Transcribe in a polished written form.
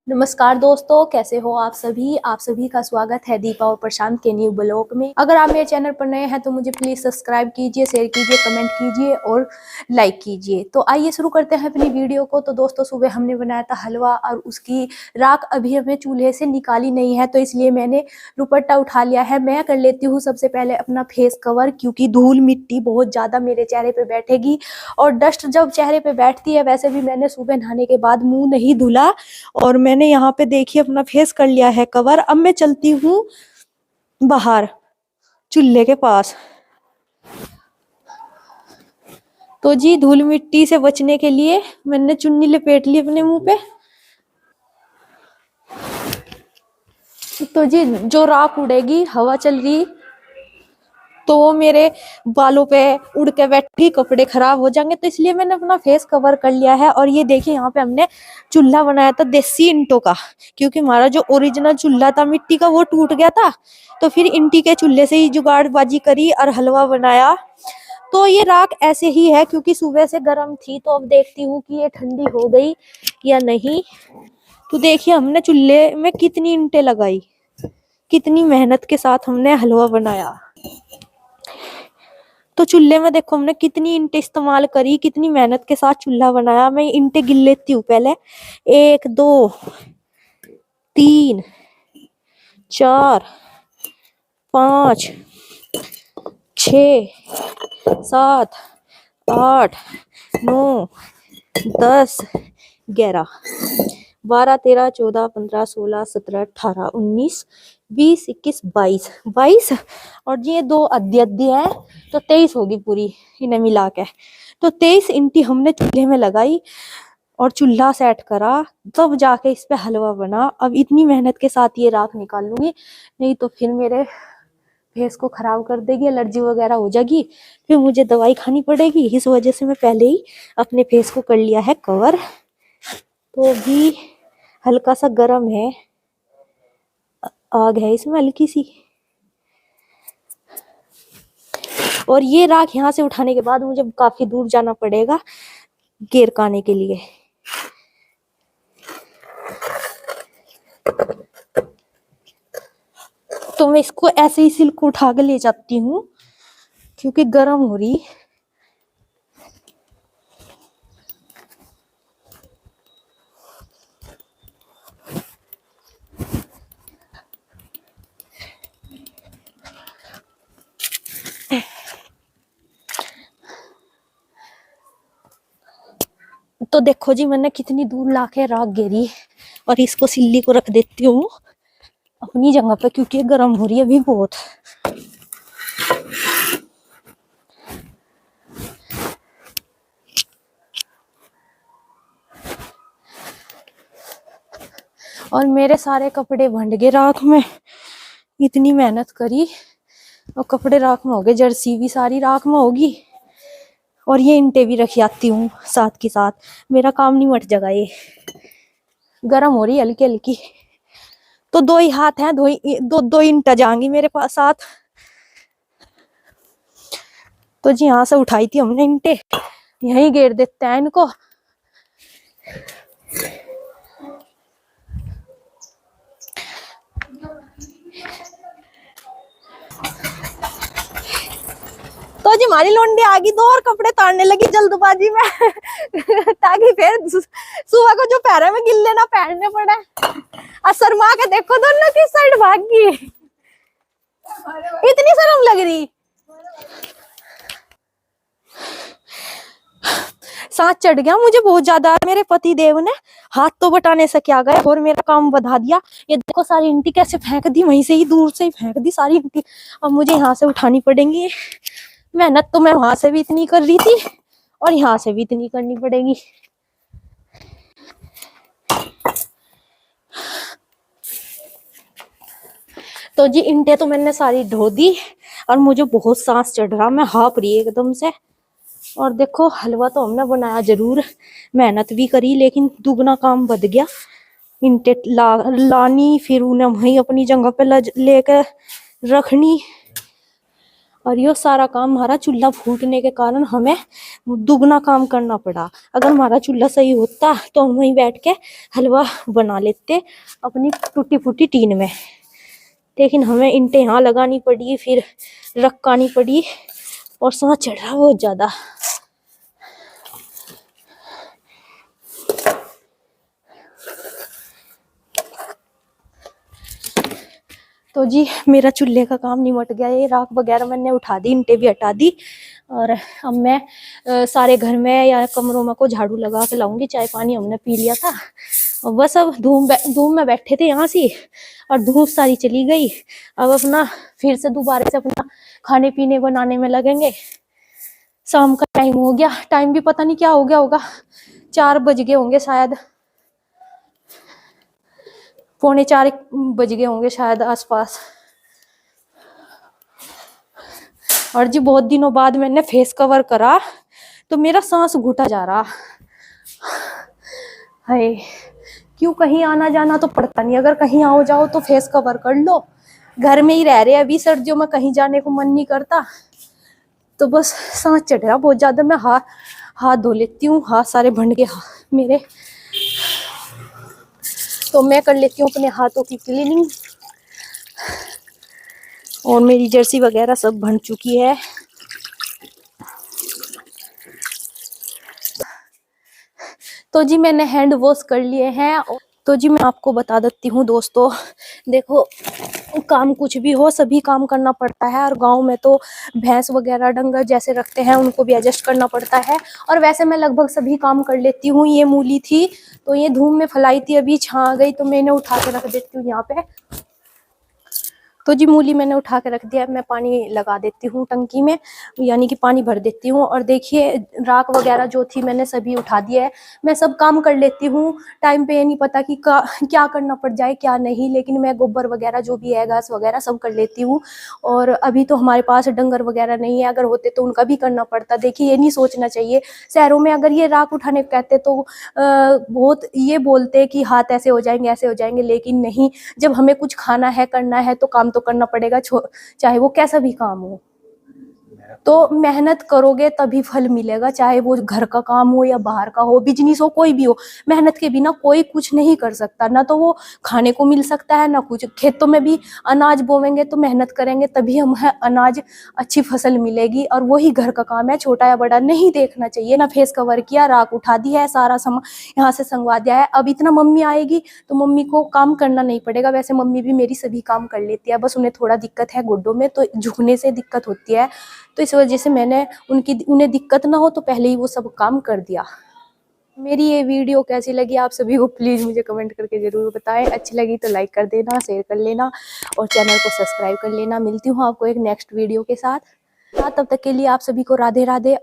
नमस्कार दोस्तों, कैसे हो आप सभी का स्वागत है दीपा और प्रशांत के न्यू ब्लॉग में। अगर आप मेरे चैनल पर नए हैं तो मुझे प्लीज सब्सक्राइब कीजिए, शेयर कीजिए, कमेंट कीजिए और लाइक कीजिए। तो आइए शुरू करते हैं अपनी वीडियो को। तो दोस्तों, सुबह हमने बनाया था हलवा और उसकी राख अभी हमें चूल्हे से निकाली नहीं है, तो इसलिए मैंने दुपट्टा उठा लिया है। मैं कर लेती हूँ सबसे पहले अपना फेस कवर, क्योंकि धूल मिट्टी बहुत ज्यादा मेरे चेहरे पे बैठेगी और डस्ट जब चेहरे पे बैठती है। वैसे भी मैंने सुबह नहाने के बाद मुंह नहीं धुला और मैंने यहाँ पे देखिए अपना फेस कर लिया है कवर। अब मैं चलती हूँ बाहर चूल्हे के पास। तो जी, धूल मिट्टी से बचने के लिए मैंने चुन्नी लपेट ली अपने मुंह पे। तो जी, जो राख उड़ेगी, हवा चल रही तो वो मेरे बालों पे उड़ के बैठी, कपड़े खराब हो जाएंगे, तो इसलिए मैंने अपना फेस कवर कर लिया है। और ये देखिए, यहाँ पे हमने चूल्हा बनाया था देसी ईंटों का, क्योंकि हमारा जो ओरिजिनल चूल्हा था मिट्टी का वो टूट गया था, तो फिर ईंटी के चूल्हे से ही जुगाड़बाजी करी और हलवा बनाया। तो ये राख ऐसे ही है, क्योंकि सुबह से गर्म थी, तो अब देखती हूँ कि ये ठंडी हो गई या नहीं। तो देखिए हमने चूल्हे में कितनी ईंटें लगाई, कितनी मेहनत के साथ हमने हलवा बनाया। तो चूल्हे में देखो हमने कितनी ईंटें इस्तेमाल करी, कितनी मेहनत के साथ चूल्हा बनाया। मैं ईंटें गिन लेती हूँ पहले। 1 2 3 4 5 6 7 8 9 10 11 12 13 14 15 16 17 18 19 20 21 22 22 और ये 2 अद्धी अद्धी है, तो 23 होगी पूरी इन्हें मिला के। तो 23 ईंटी हमने चूल्हे में लगाई और चूल्हा सेट करा, तब जाके इस पे हलवा बना। अब इतनी मेहनत के साथ ये राख निकाल लूंगी, नहीं तो फिर मेरे फेस को खराब कर देगी, एलर्जी वगैरह हो जाएगी, फिर मुझे दवाई खानी पड़ेगी। इस वजह से मैं पहले ही अपने फेस को कर लिया है कवर। तो भी हल्का सा गर्म है, आग है इसमें हल्की सी। और ये राख यहाँ से उठाने के बाद मुझे काफी दूर जाना पड़ेगा गेरकाने के लिए। तो मैं इसको ऐसे ही सिल्क उठा के ले जाती हूँ, क्योंकि गर्म हो रही। तो देखो जी, मैंने कितनी दूर लाके राख घेरी और इसको सिल्ली को रख देती हूँ अपनी जगह पे, क्योंकि गर्म हो रही है अभी बहुत। और मेरे सारे कपड़े भंड गए राख में, इतनी मेहनत करी और कपड़े राख में हो गए। जर्सी भी सारी राख में होगी और ये ईंटें भी रखी आती हूँ साथ के साथ, मेरा काम नहीं मट जाएगा। ये गर्म हो रही हल्की हल्की, तो 2 ही हाथ हैं, दो ईंटें जाएंगी मेरे पास साथ। तो जी, यहाँ से उठाई थी हमने ईंटें, यहीं घेर देते हैं इनको। तो जी, हमारी लोंडी आ गई, 2 और कपड़े तारने लगी जल्दबाजी में ताकि फिर सुबह को जो पैरों में गिल्ले ना पहनने पड़े। और शर्मा के देखो दोनों किस साइड भाग गई, इतनी शर्म लग रही। सांस चढ़ गया मुझे बहुत ज्यादा। मेरे पति देव ने हाथ तो बटाने से क्या गए और मेरा काम बढ़ा दिया। ये देखो सारी ईंटी कैसे फेंक दी, वहीं से ही दूर से ही फेंक दी सारी ईंटी। अब मुझे यहाँ से उठानी पड़ेंगी। मेहनत तो मैं वहां से भी इतनी कर रही थी और यहाँ से भी इतनी करनी पड़ेगी। तो जी, ईंटें तो मैंने सारी ढो दी और मुझे बहुत सांस चढ़ रहा, मैं हाँप रही एकदम से। और देखो, हलवा तो हमने बनाया जरूर, मेहनत भी करी, लेकिन दुगना काम बढ़ गया। ईंटें लानी, फिर उन्हें वहीं अपनी जगह पे लेकर रखनी। और ये सारा काम हमारा चूल्हा फूटने के कारण हमें दुगना काम करना पड़ा। अगर हमारा चूल्हा सही होता तो हम वहीं बैठ के हलवा बना लेते अपनी टूटी फूटी टीन में, लेकिन हमें ईंटें यहाँ लगानी पड़ी, फिर रखनी पड़ी और सांस चढ़ रहा बहुत ज्यादा। तो जी मेरा चूल्हे का काम निमट गया, ये राख वगैरह मैंने उठा दी, ईंटें भी हटा दी, और अब मैं सारे घर में या कमरों में को झाड़ू लगा के लाऊंगी। चाय पानी हमने पी लिया था, बस अब धूम में बैठे थे यहाँ से और धूप सारी चली गई। अब अपना फिर से दोबारा से अपना खाने पीने बनाने में लगेंगे। शाम का टाइम हो गया, टाइम भी पता नहीं क्या हो गया होगा, 4 बज गए होंगे शायद, 3:45 बज गए होंगे शायद आसपास। और जी बहुत दिनों बाद मैंने फेस कवर करा तो मेरा सांस घुटा जा रहा है। क्यों, कहीं आना जाना तो पड़ता नहीं, अगर कहीं आओ जाओ तो फेस कवर कर लो। घर में ही रह रहे अभी, सर्दियों में कहीं जाने को मन नहीं करता, तो बस सांस चढ़ रहा बहुत ज्यादा। मैं हाथ धो लेती हूँ, हाथ सारे भंड के मेरे, तो मैं कर लेती हूँ अपने हाथों की क्लीनिंग। और मेरी जर्सी वगैरह सब बन चुकी है। तो जी मैंने हैंड वॉश कर लिए हैं। तो जी मैं आपको बता देती हूँ दोस्तों, देखो काम कुछ भी हो सभी काम करना पड़ता है, और गांव में तो भैंस वगैरह डंगर जैसे रखते हैं उनको भी एडजस्ट करना पड़ता है। और वैसे मैं लगभग सभी काम कर लेती हूँ। ये मूली थी तो ये धूप में फैलाई थी, अभी छा गई तो मैं इन्हें उठा के रख देती हूँ यहाँ पे। तो जी मूली मैंने उठा के रख दिया, मैं पानी लगा देती हूँ टंकी में, यानी कि पानी भर देती हूँ। और देखिए राख वगैरह जो थी मैंने सभी उठा दिया है। मैं सब काम कर लेती हूँ, टाइम पे ये नहीं पता कि क्या करना पड़ जाए क्या नहीं, लेकिन मैं गोबर वगैरह जो भी है घास वगैरह सब कर लेती हूँ। और अभी तो हमारे पास डंगर वगैरह नहीं है, अगर होते तो उनका भी करना पड़ता। देखिए ये नहीं सोचना चाहिए, शहरों में अगर ये राख उठाने को कहते तो बहुत ये बोलते कि हाथ ऐसे हो जाएंगे ऐसे हो जाएंगे, लेकिन नहीं, जब हमें कुछ खाना है करना है तो काम तो करना पड़ेगा, चाहे वो कैसा भी काम हो। तो मेहनत करोगे तभी फल मिलेगा, चाहे वो घर का काम हो या बाहर का हो, बिजनेस हो, कोई भी हो। मेहनत के बिना कोई कुछ नहीं कर सकता, ना तो वो खाने को मिल सकता है ना कुछ। खेतों में भी अनाज बोवेंगे तो मेहनत करेंगे तभी हमें अनाज अच्छी फसल मिलेगी, और वही घर का काम है, छोटा या बड़ा नहीं देखना चाहिए ना। फेस कवर किया, राख उठा दी है, सारा सामान यहाँ से संगवा दिया है। अब इतना मम्मी आएगी तो मम्मी को काम करना नहीं पड़ेगा, वैसे मम्मी भी मेरी सभी काम कर लेती है, बस उन्हें थोड़ा दिक्कत है घुटनों में, तो झुकने से दिक्कत होती है, तो इस वजह से मैंने उन्हें दिक्कत ना हो तो पहले ही वो सब काम कर दिया। मेरी ये वीडियो कैसी लगी आप सभी को प्लीज़ मुझे कमेंट करके ज़रूर बताएं। अच्छी लगी तो लाइक कर देना, शेयर कर लेना और चैनल को सब्सक्राइब कर लेना। मिलती हूँ आपको एक नेक्स्ट वीडियो के साथ, तब तक के लिए आप सभी को राधे राधे।